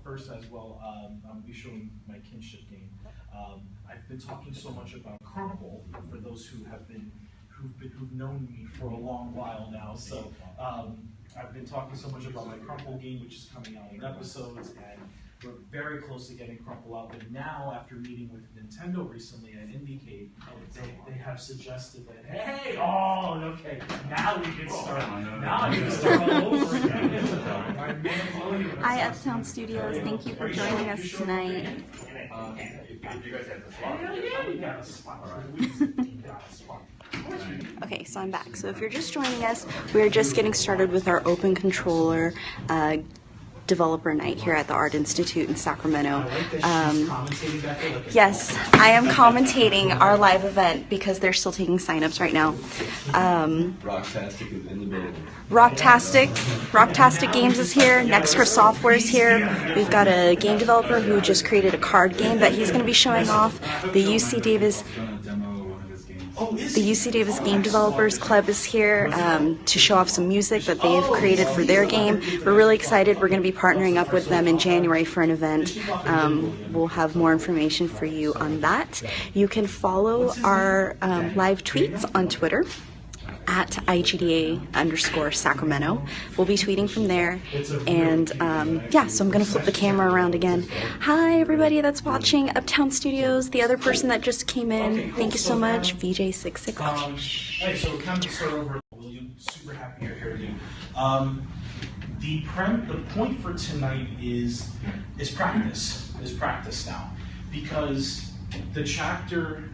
first as well, I'll be showing my kinship game. I've been talking so much about Crumple for those who've known me for a long while now. So I've been talking so much about my Crumple game, which is coming out in episodes, and we're very close to getting Crumple out. But now, after meeting with Nintendo recently at IndieCade, they have suggested that, hey, okay, now we can start. Now we can start all over again. Hi, Uptown Studios. Thank you for joining us tonight. You guys have the spot. Yeah, we got a spot. We got a spot. Okay, so I'm back. So if you're just joining us, we're just getting started with our open controller developer night here at the Art Institute in Sacramento. Yes, I am commentating our live event because they're still taking signups right now. Rocktastic is in the building. Rocktastic Games is here. Next Software is here. We've got a game developer who just created a card game that he's going to be showing off. The UC Davis Game Developers Club is here to show off some music that they've created for their game. We're really excited. We're going to be partnering up with them in January for an event. We'll have more information for you on that. You can follow our live tweets on Twitter at IGDA_Sacramento. We'll be tweeting from there. And yeah, so I'm going to flip the camera around again. Hi, everybody that's watching Uptown Studios. The other person that just came in, thank you so much, VJ66. Hey, so we're kind of start over. William, super happy you're here, dude. The point for tonight is practice. Is practice now, because the chapter.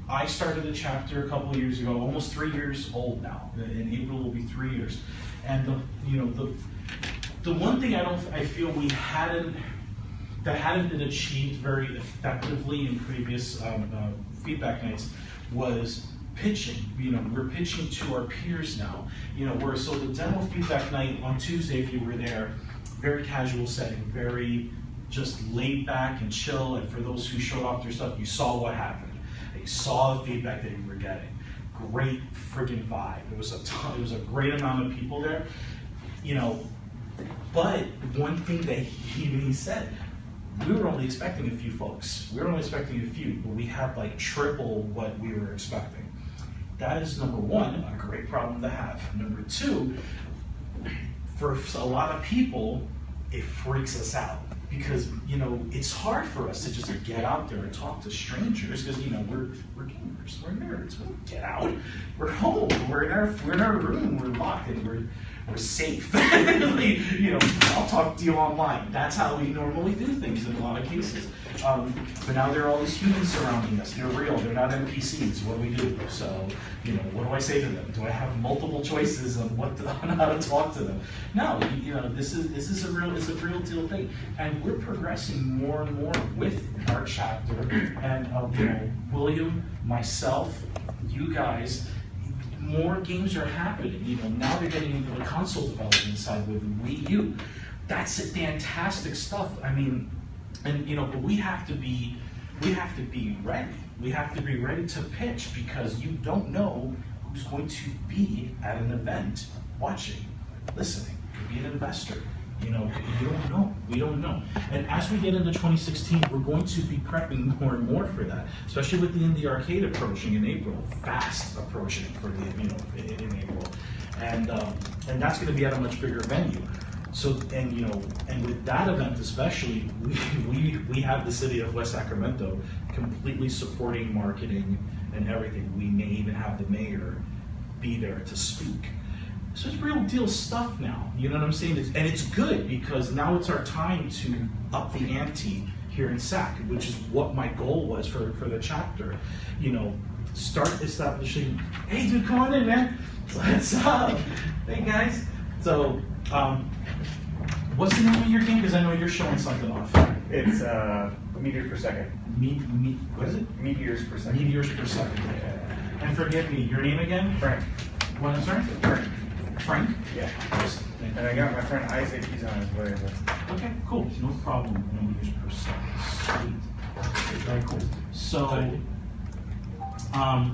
I started the chapter a couple of years ago, almost 3 years old now. In April will be 3 years, and the one thing I feel that hadn't been achieved very effectively in previous feedback nights was pitching. We're pitching to our peers now. So the demo feedback night on Tuesday, if you were there, very casual setting, very just laid back and chill. And for those who showed off their stuff, you saw what happened. You saw the feedback that you were getting. Great friggin' vibe. It was a great amount of people there. But one thing that he said, we were only expecting a few folks. We were only expecting a few, but we had like triple what we were expecting. That is, number one, a great problem to have. Number two, for a lot of people, it freaks us out. Because it's hard for us to just get out there and talk to strangers because we're gamers, we're nerds. We don't get out. We're home. We're in our room. We're locked and we're safe. I'll talk to you online. That's how we normally do things in a lot of cases. But now there are all these humans surrounding us. They're real. They're not NPCs. What do we do? So what do I say to them? Do I have multiple choices on how to talk to them? No. This is a real deal thing, and we're progressing more and more with our chapter. And William, myself, you guys. More games are happening. Now they're getting into the console development side with Wii U. That's fantastic stuff. I mean, but we have to be ready. We have to be ready to pitch because you don't know who's going to be at an event, watching, listening. Could be an investor. You don't know. We don't know. And as we get into 2016, we're going to be prepping more and more for that, especially with the Indie Arcade approaching in April, fast approaching for in April, and that's going to be at a much bigger venue. So and with that event especially, we have the city of West Sacramento completely supporting marketing and everything. We may even have the mayor be there to speak. So it's real deal stuff now, you know what I'm saying? And it's good because now it's our time to up the ante here in SAC, which is what my goal was for the chapter. Start establishing, hey dude, come on in, man. What's up? Hey guys. So, what's the name of your game? Because I know you're showing something off. It's meters per second. What is it? Meteors per second. Meteors per second. And forgive me, your name again? Frank. What, I'm sorry? Frank? Yeah. And I got my friend Isaac, he's on his way. Okay, cool. No problem. Meters per second. Sweet. Very cool. So,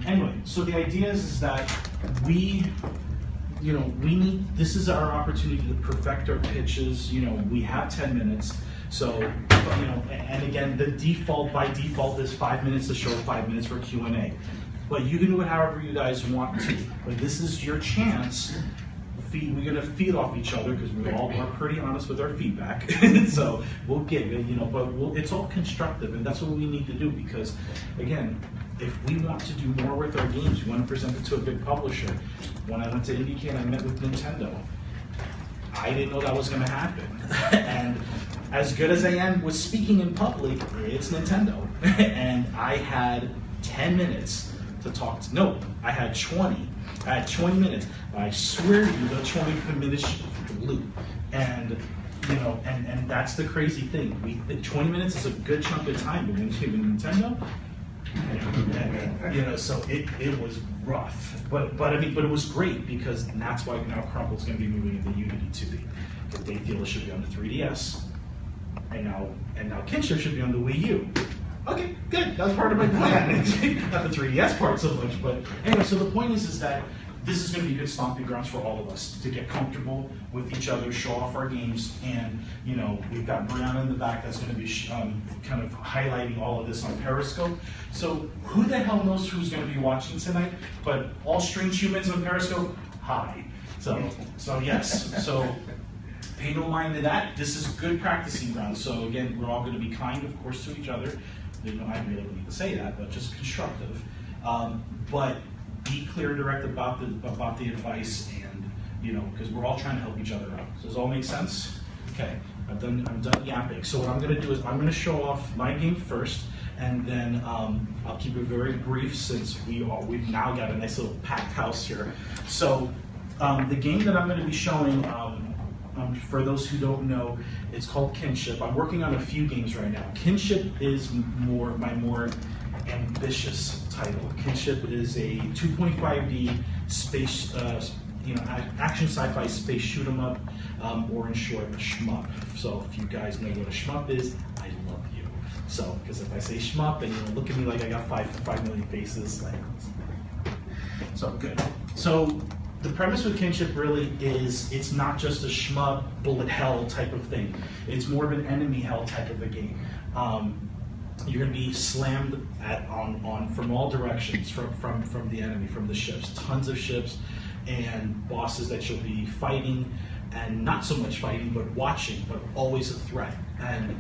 anyway, so the idea is that we need, this is our opportunity to perfect our pitches. We have 10 minutes. So, and again, the default by default is 5 minutes to show, 5 minutes for Q&A. But you can do it however you guys want to. But this is your chance. We're gonna feed off each other because we all are pretty honest with our feedback. So we'll give it, but it's all constructive, and that's what we need to do. Because again, if we want to do more with our games, we want to present it to a big publisher. When I went to IndieCade, I met with Nintendo. I didn't know that was going to happen. And as good as I am with speaking in public, it's Nintendo. And I had 10 minutes to talk to, no, I had 20. I had 20 minutes. I swear to you, the 20 minutes flew. And, and that's the crazy thing. 20 minutes is a good chunk of time, but when you give Nintendo, so it was rough, but it was great because that's why now Crumble's going to be moving into Unity 2D because they feel it should be on the 3DS, and now Kinship should be on the Wii U. Okay, good. That's part of my plan. Not the 3DS part so much, but anyway. So the point is that this is going to be good stomping grounds for all of us to get comfortable with each other, show off our games, and we've got Brianna in the back that's going to be kind of highlighting all of this on Periscope. So who the hell knows who's going to be watching tonight? But all strange humans on Periscope, hi. So yes. So pay no mind to that. This is good practicing ground. So again, we're all going to be kind, of course, to each other. I really don't need to say that, but just constructive. But be clear and direct about the advice, and because we're all trying to help each other out. Does this all make sense? Okay, I'm done yapping. So what I'm going to do is I'm going to show off my game first, and then I'll keep it very brief since we've now got a nice little packed house here. So the game that I'm going to be showing, for those who don't know, it's called Kinship. I'm working on a few games right now. Kinship is my more ambitious title. Kinship is a 2.5D space, action sci-fi space shoot 'em up, or in short, a shmup. So if you guys know what a shmup is, I love you. So, because if I say shmup, and look at me like I got 5 million faces, like, so good. So the premise with Kinship really is it's not just a shmup, bullet hell type of thing. It's more of an enemy hell type of a game. You're going to be slammed from all directions from the enemy, from the ships. Tons of ships and bosses that you'll be fighting, and not so much fighting, but watching, but always a threat. And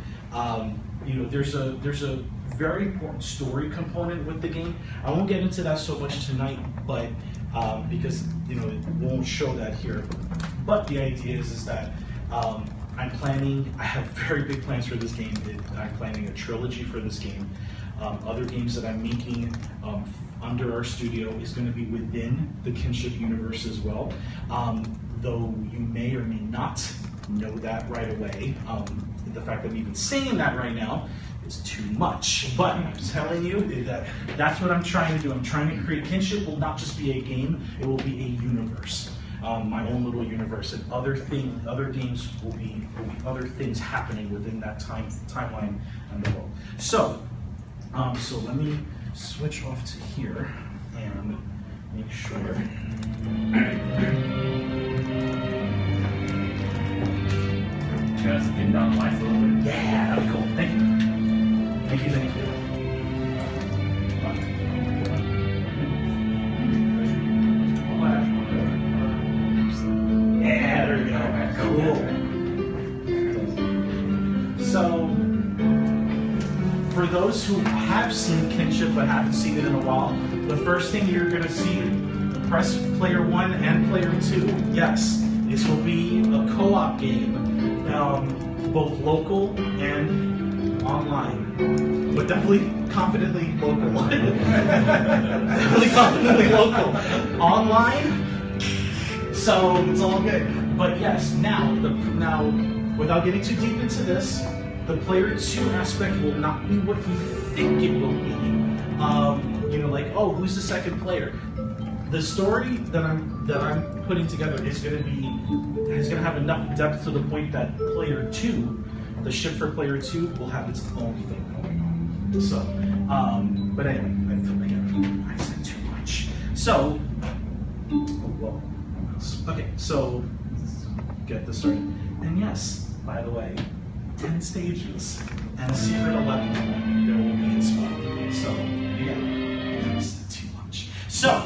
there's a very important story component with the game. I won't get into that so much tonight, but because it won't show that here. But the idea is that I have very big plans for this game. I'm planning a trilogy for this game. Other games that I'm making under our studio is going to be within the Kinship universe as well. Though you may or may not know that right away. The fact that I'm even saying that right now is too much. But I'm telling you that that's what I'm trying to do. I'm trying to create Kinship will not just be a game, it will be a universe. My own little universe, and other games will be other things happening within that timeline and the world. So let me switch off to here and make sure. Just get down the lights a little bit. Yeah, that'd be cool. Thank you. Thank you. Thank you. Yeah, there we go. Cool. So, for those who have seen Kinship but haven't seen it in a while, the first thing you're going to see, press player 1 and player 2. Yes, this will be a co-op game, both local and online, but definitely confidently local. Definitely confidently local. Online. So it's all good. But yes, now without getting too deep into this, the player 2 aspect will not be what you think it will be. Like, oh, who's the second player? The story that I'm putting together is gonna have enough depth to the point that player 2, the ship for player 2, will have its own thing going on. So, but anyway, I feel like I said too much. So, okay, so let's get this started. And yes, by the way, 10 stages and a secret 11th one there will be as well. So, yeah, it's too much. So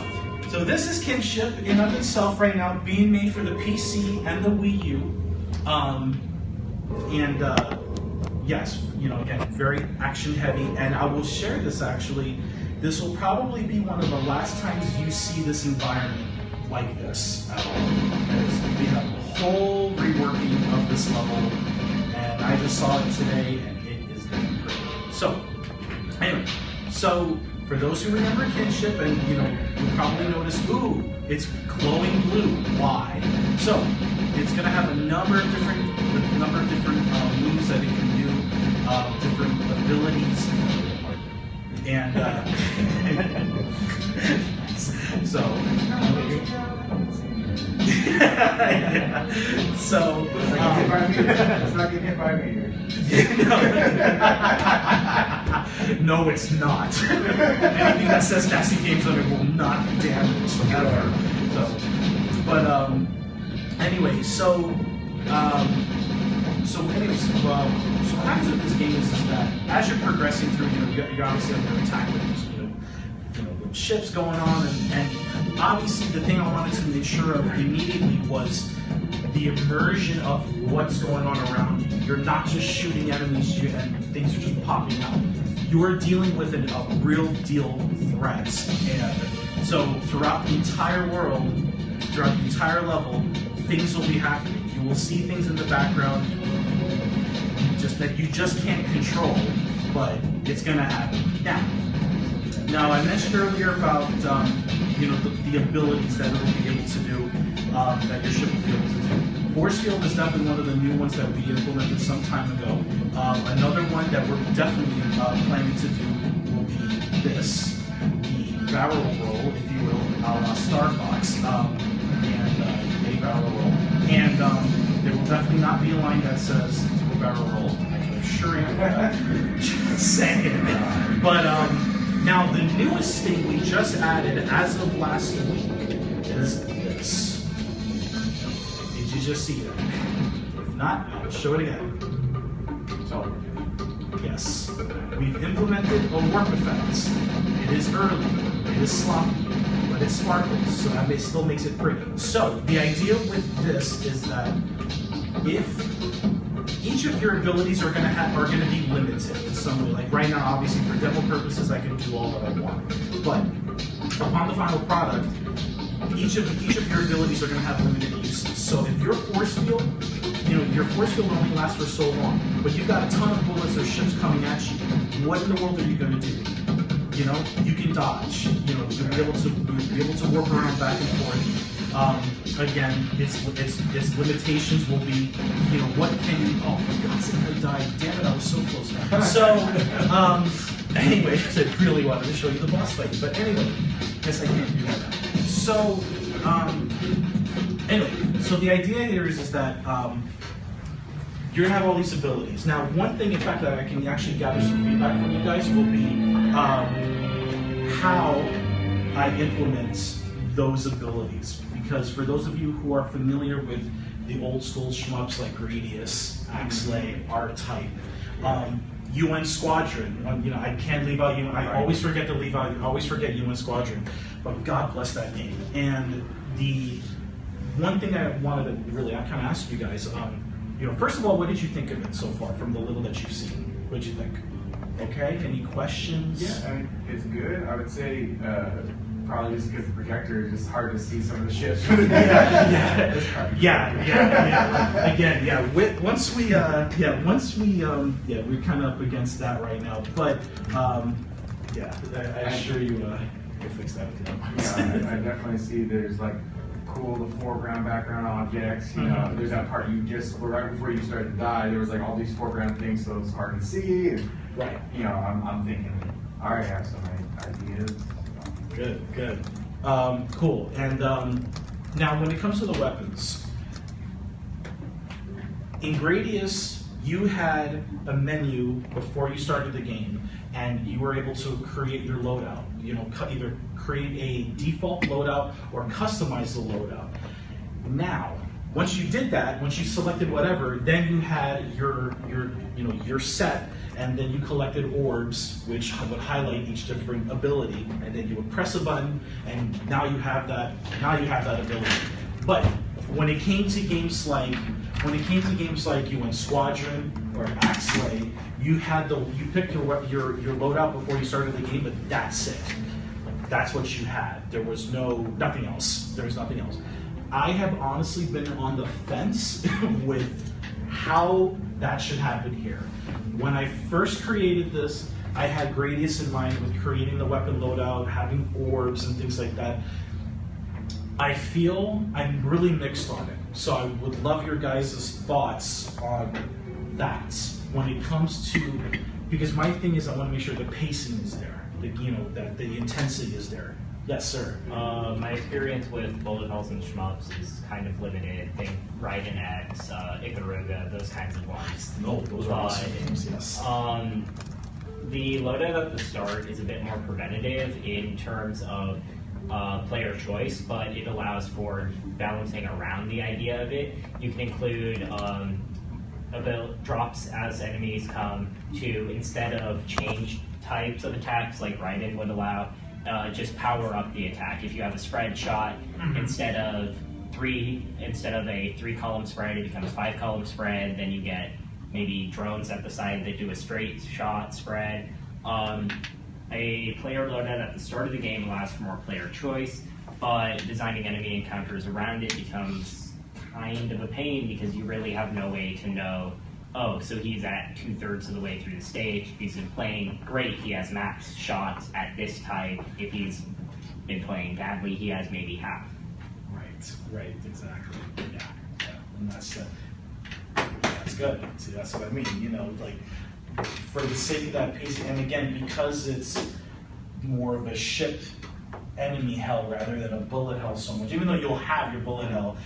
this is Kinship in of itself right now, being made for the PC and the Wii U. Yes, you know, again, very action heavy, and I will share this actually. This will probably be one of the last times you see this environment like this at all. Because we have a whole reworking of this level, and I just saw it today, and it is getting pretty. So, anyway, so for those who remember Kinship, and you know, you probably noticed, ooh, it's glowing blue. Why? So it's going to have a number of different moves that it can do, different abilities, and so. Yeah. So. It's not getting hit by me. No, it's not. Anything that says Nascent Games on it will not be damaged ever. So, but anyway, so what happens with this game is that as you're progressing through, you know, you're obviously under attack with with ships going on, and obviously the thing I wanted to make sure of immediately was the immersion of what's going on around you. You're not just shooting enemies and things are just popping out. You are dealing with a real deal threat. And so throughout the entire world, throughout the entire level, things will be happening. You will see things in the background that you just can't control, but it's going to happen. Now I mentioned earlier about the abilities that it will be able to do, that your ship will be able to do. Force field is definitely one of the new ones that we implemented some time ago. Another one that we're definitely planning to do will be this, the barrel roll, if you will, a la Star Fox, and a barrel roll. And there will definitely not be a line that says do a barrel roll. I can assure you that. Just saying. But now the newest thing we just added as of last week is this. Did you just see that? If not, I'll show it again. So, yes, we've implemented a warp effect. It is early, it is sloppy, but it sparkles, so that still makes it pretty. So, the idea with this is that if each of your abilities are going to be limited in some way. Like right now, obviously for demo purposes, I can do all that I want. But upon the final product, each of your abilities are going to have limited uses. So if your force field, your force field only lasts for so long, but you've got a ton of bullets or ships coming at you. What in the world are you going to do? You can dodge. You'll be able to warp around back and forth. Again, its limitations will be, what can you? Oh, for God's sake, I died. Damn it, I was so close. So, anyway, I really wanted to show you the boss fight, but anyway, guess I can't do that. So, anyway, so the idea here is that you're gonna have all these abilities. Now, one thing, in fact, that I can actually gather some feedback from you guys will be how I implement those abilities. Because for those of you who are familiar with the old school shmups like Gradius, Axlay, R-Type, UN Squadron, I can't leave out UN. I always forget to leave out. I always forget UN Squadron, but God bless that game. And the one thing I wanted to really kind of ask you guys, first of all, what did you think of it so far from the little that you've seen? What did you think? Okay, any questions? Yeah, I mean, it's good. I would say probably just because the projector is just hard to see some of the ships. Yeah. Again, once we we're kind of up against that right now. But I assure you, we'll fix that with you. I definitely see there's like cool the foreground, background objects. There's that part right before you start to die. There was like all these foreground things, so it's hard to see. And, right. I'm thinking, I already have some ideas. Good. Cool. And now, when it comes to the weapons, in Gradius, you had a menu before you started the game, and you were able to create your loadout. Either create a default loadout or customize the loadout. Now, Once you did that, once you selected whatever, then you had your set, and then you collected orbs, which would highlight each different ability, and then you would press a button, and now you have that. Now you have that ability. But when it came to games like you went Squadron or Axlay, you picked your loadout before you started the game, but that's it. That's what you had. There was nothing else. There was nothing else. I have honestly been on the fence with how that should happen here. When I first created this, I had Gradius in mind with creating the weapon loadout, having orbs and things like that. I feel I'm really mixed on it. So I would love your guys' thoughts on that when it comes to, because my thing is I want to make sure the pacing is there, that the intensity is there. Yes, sir. My experience with bullet hells and shmups is kind of limited. Think Raiden X, Ikaruga, those kinds of ones. No, those are awesome games, yes. The loadout at the start is a bit more preventative in terms of player choice, but it allows for balancing around the idea of it. You can include drops as enemies come to, instead of change types of attacks like Raiden would allow, just power up the attack. If you have a spread shot, instead of a 3-column spread, it becomes 5-column spread. Then you get maybe drones at the side that do a straight shot spread. A player loadout at the start of the game allows for more player choice, but designing enemy encounters around it becomes kind of a pain because you really have no way to know, oh, so he's at 2/3 of the way through the stage. If he's been playing great, he has max shots at this type. If he's been playing badly, he has maybe half. Right, exactly. Yeah. And that's good. See, that's what I mean. For the sake of that pacing, and again, because it's more of a shipped enemy hell rather than a bullet hell so much, even though you'll have your bullet hell,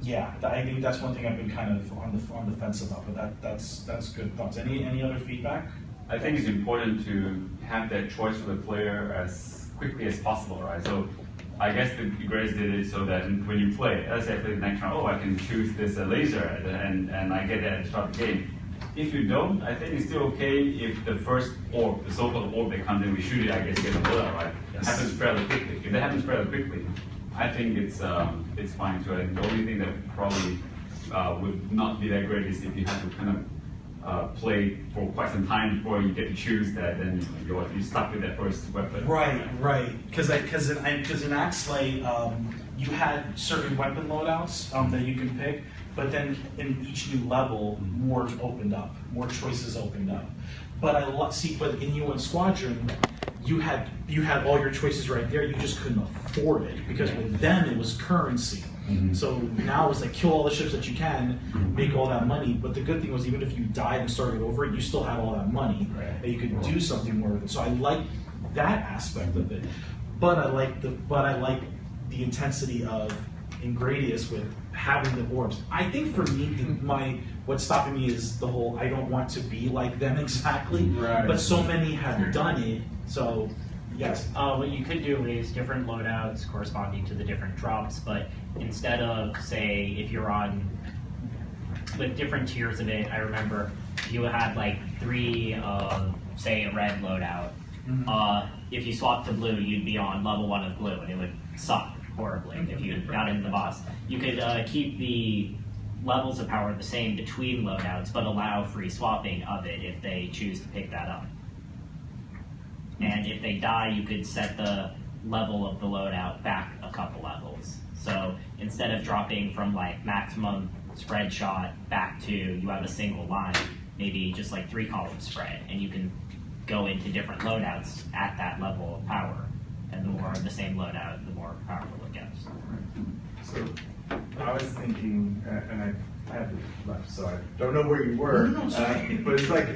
yeah, I think that's one thing I've been kind of on the fence about, but that's good thoughts. Any other feedback? I think it's important to have that choice for the player as quickly as possible, right? So I guess the Grace did it so that when you play, let's say I play the next round, I can choose this laser and I get that at the start of the game. If you don't, I think it's still okay if the first orb, the so-called orb that comes in, we shoot it, I guess, get a bullet, right? Yes. Happens fairly quickly. If that happens fairly quickly, I think it's fine too. I think the only thing that probably would not be that great is if you have to kind of play for quite some time before you get to choose that, then you're stuck with that first weapon. Right. Because in Axlay, you had certain weapon loadouts that you can pick, but then in each new level, more choices opened up. But but in UN Squadron, you had all your choices right there. You just couldn't afford it because with them it was currency. So now it's like kill all the ships that you can, make all that money. But the good thing was even if you died and started over, you still had all that money, and you could do something more with it. So I like that aspect of it. But I like the intensity of Ingradius with having the orbs. I think for me, what's stopping me is the whole I don't want to be like them exactly. Right. But so many have done it. So yes. What you could do is different loadouts corresponding to the different drops, but instead of, say, if you're on with different tiers of it, I remember you had like 3, say a red loadout. If you swapped to blue, you'd be on level 1 of blue, and it would suck horribly if you got into the boss. You could keep the levels of power the same between loadouts, but allow free swapping of it if they choose to pick that up. And if they die, you could set the level of the loadout back a couple levels. So instead of dropping from like maximum spread shot back to you have a single line, maybe just like 3-column spread, and you can go into different loadouts at that level of power. And the more of the same loadout, the more powerful it gets. So I was thinking, and I had left, so I don't know where you were. But it's like,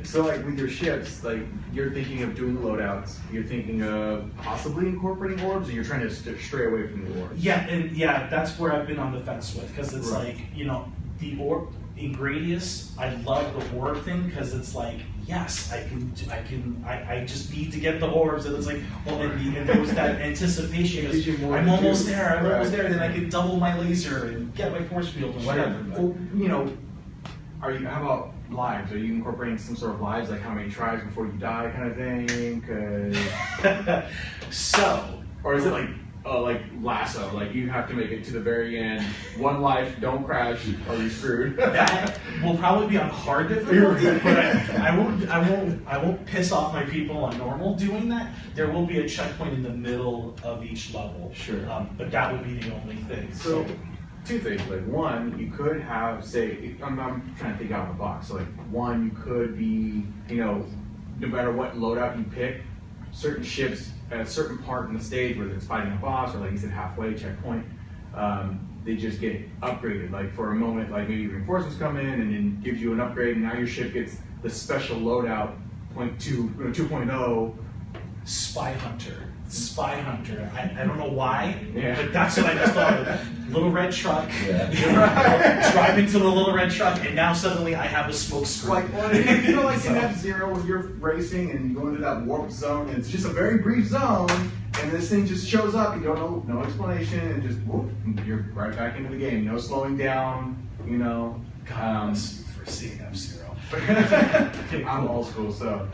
so like with your ships, like you're thinking of doing loadouts. You're thinking of possibly incorporating orbs, or you're trying to stray away from the orbs. Yeah, and that's where I've been on the fence with, because it's like the in Gradius, I love the orb thing because it's like, yes, I just need to get the orbs, and it's like, well, and there was that anticipation. I'm almost there, then I can double my laser and get my force field and whatever. Well, you know, how about lives? Are you incorporating some sort of lives, like how many tries before you die kind of thing? 'Cause So, or is it like Lasso, like you have to make it to the very end, one life, don't crash, or you're screwed. that will probably be on hard difficulty, but I won't piss off my people on normal doing that. There will be a checkpoint in the middle of each level. Sure. But that would be the only thing. So, two things. Like one, you could have, say, I'm trying to think out of the box. So like one, you could be, you know, no matter what loadout you pick, certain ships at a certain part in the stage, whether it's fighting a boss or like you said, halfway checkpoint, they just get upgraded. Like for a moment, like maybe reinforcements come in and then gives you an upgrade, and now your ship gets the special loadout 2.0. Spy Hunter. I don't know why, Yeah. but that's what I just thought of. Little red truck. Yeah. Drive into the little red truck, and now suddenly I have a smoke screen. Like, you know, like in F-Zero when you're racing and you go into that warp zone, and it's just a very brief zone, and this thing just shows up, you don't know, no explanation, and just whoop, you're right back into the game. No slowing down, you know. God, for seeing F-Zero. I'm old school, so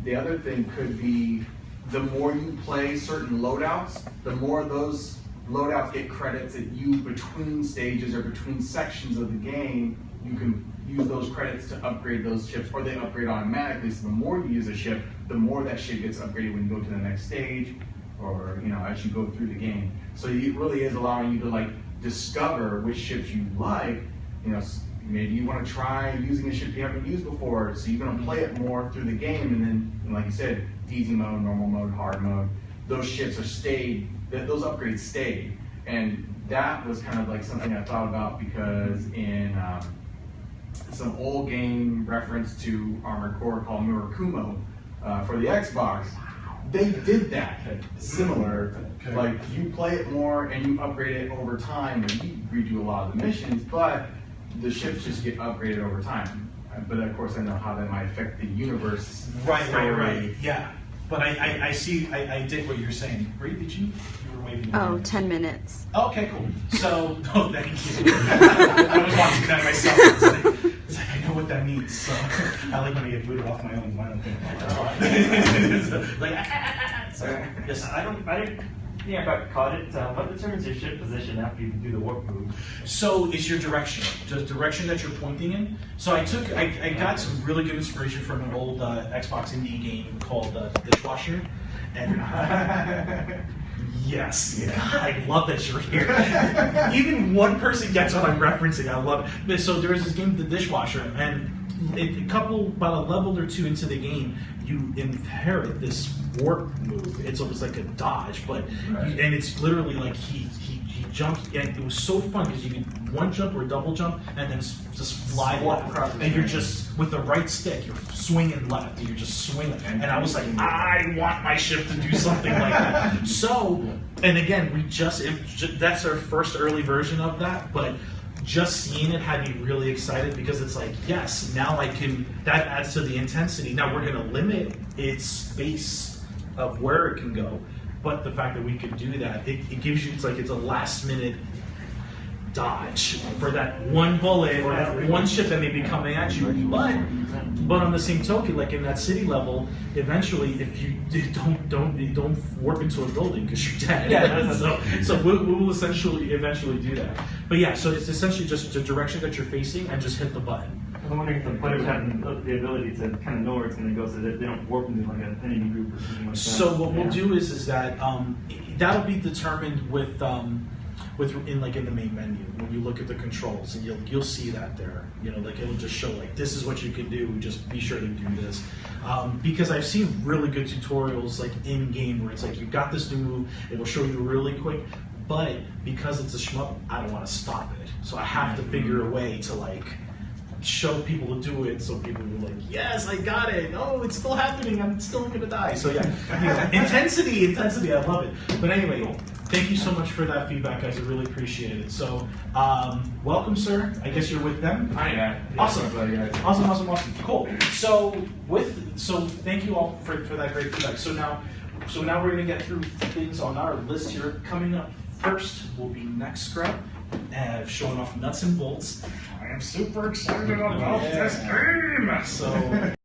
the other thing could be the more you play certain loadouts, the more those loadouts get credits that you between stages or between sections of the game, you can use those credits to upgrade those ships, or they upgrade automatically. So the more you use a ship, the more that ship gets upgraded when you go to the next stage, or you know, as you go through the game. So it really is allowing you to like discover which ships you like. You know, maybe you want to try using a ship you haven't used before, so you're going to play it more through the game, and then, like you said, easy mode, normal mode, hard mode, those ships are stayed, those upgrades stayed. And that was kind of like something I thought about because in some old game reference to Armored Core called Murakumo for the Xbox, they did that similar. Okay. Like you play it more and you upgrade it over time, and you redo a lot of the missions, but the ships just get upgraded over time. But of course, I know how that might affect the universe. Right. Yeah. But I see, I dig what you're saying. Bree, you were waving. Oh, 10 minutes. Okay, cool. So, thank you. I was watching that myself. It's like, I know what that means. So, I like when I get booted off my own thing. So, yes, I didn't think I got caught it. What determines your ship position after you do the warp move? So is your direction, the direction that you're pointing in. So I got some really good inspiration from an old Xbox indie game called Dishwasher, and yes, I love that you're here. Even one person gets what I'm referencing. I love it. But so there was this game, The Dishwasher, and about a level or two into the game, you inherit this warp move. It's almost like a dodge, but and it's literally like he jumped, and it was so fun because you can one jump or double jump and then just fly left, and you're just with the right stick, you're swinging left, and you're just swinging. And I was like, I want my ship to do something like that. So, and again, that's our first early version of that, but just seeing it had me really excited because it's like, yes, now that adds to the intensity. Now we're going to limit its space of where it can go, but the fact that we could do that, it gives you, it's a last minute dodge for that one bullet or that one ship that may be coming at you. But on the same token, like in that city level, eventually, if you don't warp into a building because you're dead. Yeah. So we'll eventually do that. But yeah, so it's essentially just the direction that you're facing and just hit the button. I'm wondering if the players have the ability to kind of know where it's going to go so that they don't warp into like an enemy group or something like that. So what we'll do is that that'll be determined with in the main menu when you look at the controls, and you'll see that there. You know, like it'll just show like this is what you can do. Just be sure to do this, because I've seen really good tutorials like in game where it's like you've got this new move. It'll show you really quick, but because it's a shmup, I don't want to stop it. So I have to figure a way to like show people to do it, so people will like, yes, I got it. Oh, it's still happening. I'm still gonna die. So yeah, intensity. I love it. But anyway. Thank you so much for that feedback, guys. I really appreciate it. So, welcome, sir. I guess you're with them. Hi. Awesome. Yeah. Awesome. Cool. So thank you all for that great feedback. So now we're gonna get through things on our list here. Coming up first will be next scrub, showing off nuts and bolts. I am super excited about this game. So.